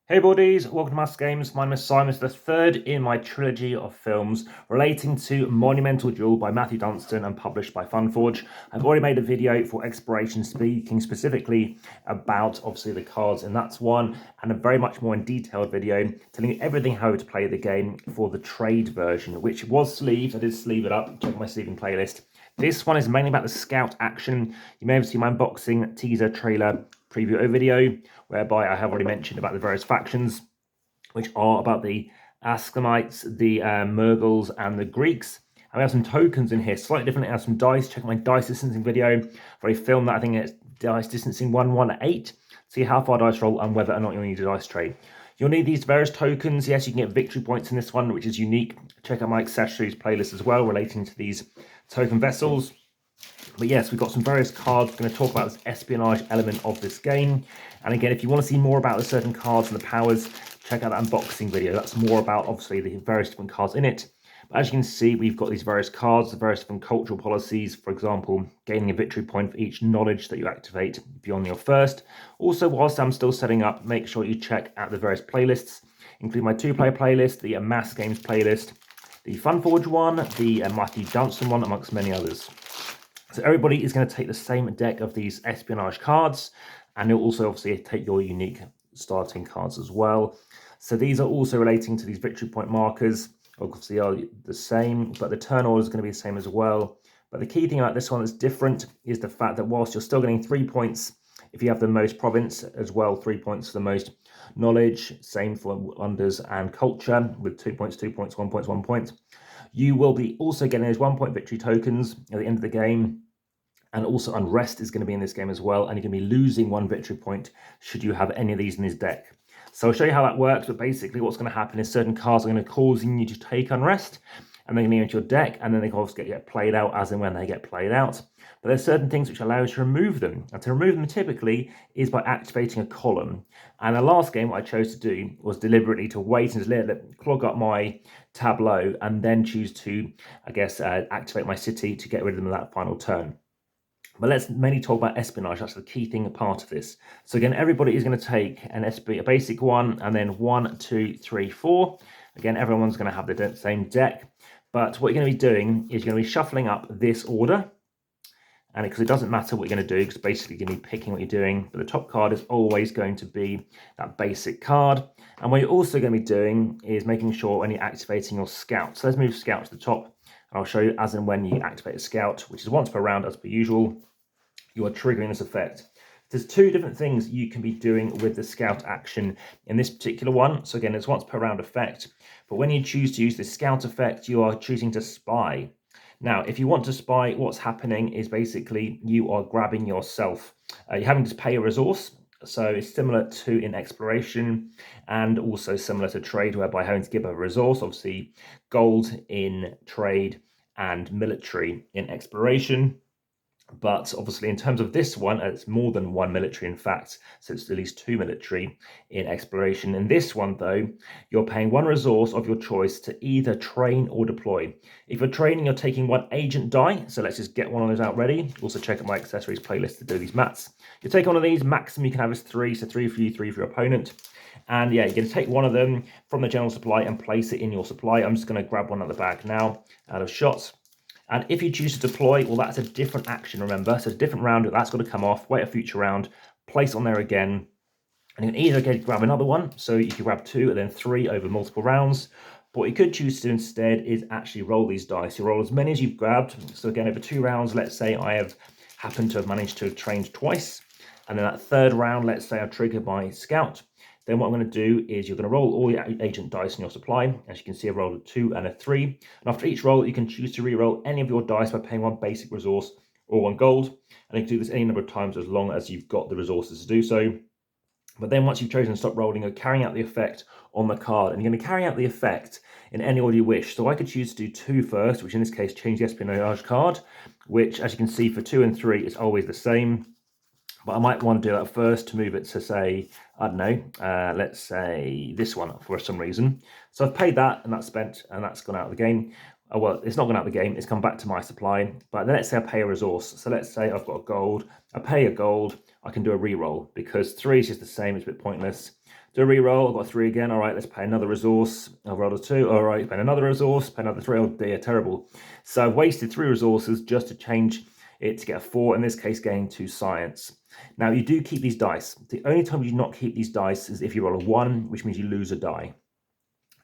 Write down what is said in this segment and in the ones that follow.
Hey buddies, welcome to AmassGames. My name is Simon. It's the third in my trilogy of films relating to Monumental Duel by Matthew Dunstan and published by FunForge. I've already made a video for Exploration, speaking specifically about obviously the cards, and that's one, and a very much more in detailed video telling you everything how to play the game for the trade version, which was sleeved. I did sleeve it up. Check my sleeving playlist. This one is mainly about the scout action. You may have seen my unboxing, teaser, trailer, preview video, whereby I have already mentioned about the various factions, which are about the Askanites, the Murgles, and the Greeks. And we have some tokens in here, slightly different. I have some dice. Check my dice distancing video. I've already filmed that. I think it's dice distancing 118. See how far dice roll and whether or not you'll need a dice tray. You'll need these various tokens. Yes, you can get victory points in this one, which is unique. Check out my accessories playlist as well, relating to these token vessels. But yes, we've got some various cards. We're going to talk about this espionage element of this game. And again, if you want to see more about the certain cards and the powers, check out that unboxing video. That's more about, obviously, the various different cards in it. But as you can see, we've got these various cards, the various different cultural policies. For example, gaining a victory point for each knowledge that you activate beyond your first. Also, whilst I'm still setting up, make sure you check out the various playlists, including my two-player playlist, the AmassGames playlist, the FunForge one, the Matthew Dunstan one, amongst many others. So everybody is going to take the same deck of these espionage cards, and you'll also obviously take your unique starting cards as well. So these are also relating to these victory point markers. Obviously are the same, but the turn order is going to be the same as well. But the key thing about this one that's different is the fact that whilst you're still getting 3 points if you have the most province, as well 3 points for the most knowledge, same for wonders and culture with 2 points, 2 points, 1 point, 1 point. You will be also getting those 1 point victory tokens at the end of the game. And also unrest is going to be in this game as well, and you're going to be losing 1 victory point should you have any of these in this deck. So I'll show you how that works, but basically what's going to happen is certain cards are going to cause you to take unrest, and they're going to go into your deck, and then they can obviously get played out as and when they get played out. But there's certain things which allow you to remove them, and to remove them typically is by activating a column. And the last game what I chose to do was deliberately to wait and just let it clog up my tableau, and then choose to, I guess, activate my city to get rid of them in that final turn. But let's mainly talk about espionage. That's the key thing, a part of this. So again, everybody is going to take a basic one, and then 1, 2, 3, 4. Again, everyone's going to have the same deck. But what you're going to be doing is you're going to be shuffling up this order. And because it doesn't matter what you're going to do, because basically you're going to be picking what you're doing. But the top card is always going to be that basic card. And what you're also going to be doing is making sure when you're activating your scout. So let's move scout to the top. I'll show you as and when you activate a scout, which is once per round as per usual, you are triggering this effect. There's 2 different things you can be doing with the scout action in this particular one. So again, it's once per round effect. But when you choose to use the scout effect, you are choosing to spy. Now, if you want to spy, what's happening is basically you are grabbing yourself. You're having to pay a resource. So it's similar to in exploration, and also similar to trade, whereby having to give a resource, obviously gold in trade and military in exploration. But obviously in terms of this one, it's more than 1 military in fact, so it's at least 2 military in exploration. In this one though, you're paying 1 resource of your choice to either train or deploy. If you're training, you're taking 1 agent die, so let's just get one of those out ready. Also check out my accessories playlist to do these mats. You take one of these, maximum you can have is 3, so 3 for you, 3 for your opponent. And yeah, you're going to take one of them from the general supply and place it in your supply. I'm just going to grab one out of the bag now, out of shot. And if you choose to deploy, well, that's a different action, remember. So it's a different round, that's got to come off, wait a future round, place on there again. And you can either grab another one, so you can grab 2 and then 3 over multiple rounds. But what you could choose to do instead is actually roll these dice. You roll as many as you've grabbed. So again, over 2 rounds, let's say I have happened to have managed to have trained twice. And then that 3rd round, let's say I've triggered my scout. Then what I'm going to do is you're going to roll all your agent dice in your supply. As you can see, I rolled a 2 and a 3. And after each roll, you can choose to re-roll any of your dice by paying 1 basic resource or 1 gold. And you can do this any number of times as long as you've got the resources to do so. But then once you've chosen to stop rolling, you're carrying out the effect on the card. And you're going to carry out the effect in any order you wish. So I could choose to do 2 first, which in this case change the espionage card, which as you can see for 2 and 3 is always the same. But I might want to do that first to move it to, say, I don't know, let's say this one for some reason. So I've paid that, and that's spent, and that's gone out of the game. oh, well, it's not gone out of the game, it's come back to my supply. But then let's say I pay a resource. So let's say I've got a gold, I pay a gold, I can do a reroll because 3 is just the same, it's a bit pointless. Do a reroll, I've got 3 again, all right, let's pay another resource. I've rolled a 2, all right, pay another resource, pay another 3, oh dear, terrible. So I've wasted 3 resources just to change it to get a 4, in this case gain 2 science. Now you do keep these dice. The only time you do not keep these dice is if you roll a 1, which means you lose a die.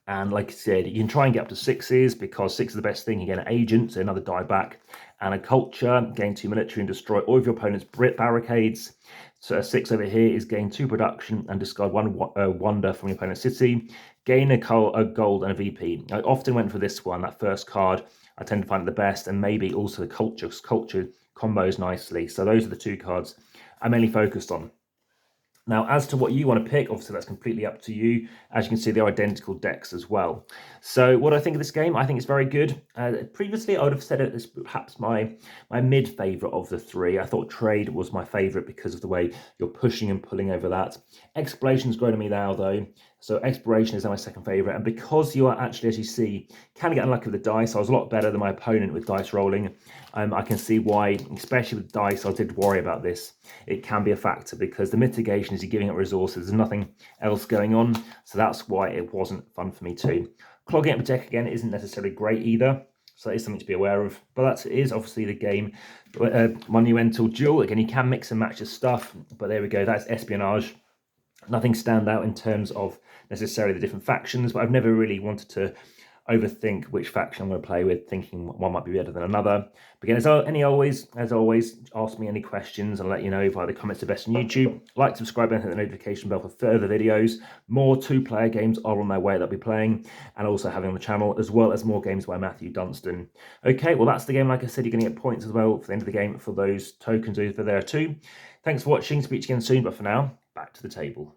And like I said, you can try and get up to 6s because 6 is the best thing. You get an agent, so another die back, and a culture, gain 2 military and destroy all of your opponent's barricades. So a 6 over here is gain 2 production and discard 1 wonder from your opponent's city. Gain a gold and a VP. I often went for this one, that first card. I tend to find it the best, and maybe also the culture combos nicely. So those are the 2 cards I'm mainly focused on. Now, as to what you want to pick, obviously that's completely up to you. As you can see, they're identical decks as well. So what do I think of this game? I think it's very good. Previously, I would have said it as perhaps my mid-favourite of the 3. I thought Trade was my favourite because of the way you're pushing and pulling over that. Exploration's grown on me now, though. So Exploration is now my second favourite. And because you are actually, as you see, can get unlucky with the dice, I was a lot better than my opponent with dice rolling. I can see why, especially with dice, I did worry about this. It can be a factor because the mitigation is you're giving up resources. There's nothing else going on. So that's why it wasn't fun for me too. Clogging up the deck again isn't necessarily great either. So that is something to be aware of. But that is obviously the game. Monumental Duel. Again, you can mix and match your stuff. But there we go. That's Espionage. Nothing stand out in terms of necessarily the different factions. But I've never really wanted to overthink which faction I'm going to play with, thinking one might be better than another. But again, as always, ask me any questions and let you know via the comments are best on YouTube. Like, subscribe, and hit the notification bell for further videos. More 2-player games are on their way that I'll be playing and also having on the channel, as well as more games by Matthew Dunstan. Okay, well, that's the game. Like I said, you're going to get points as well for the end of the game for those tokens over there too. Thanks for watching. Speak to you again soon, but for now, back to the table.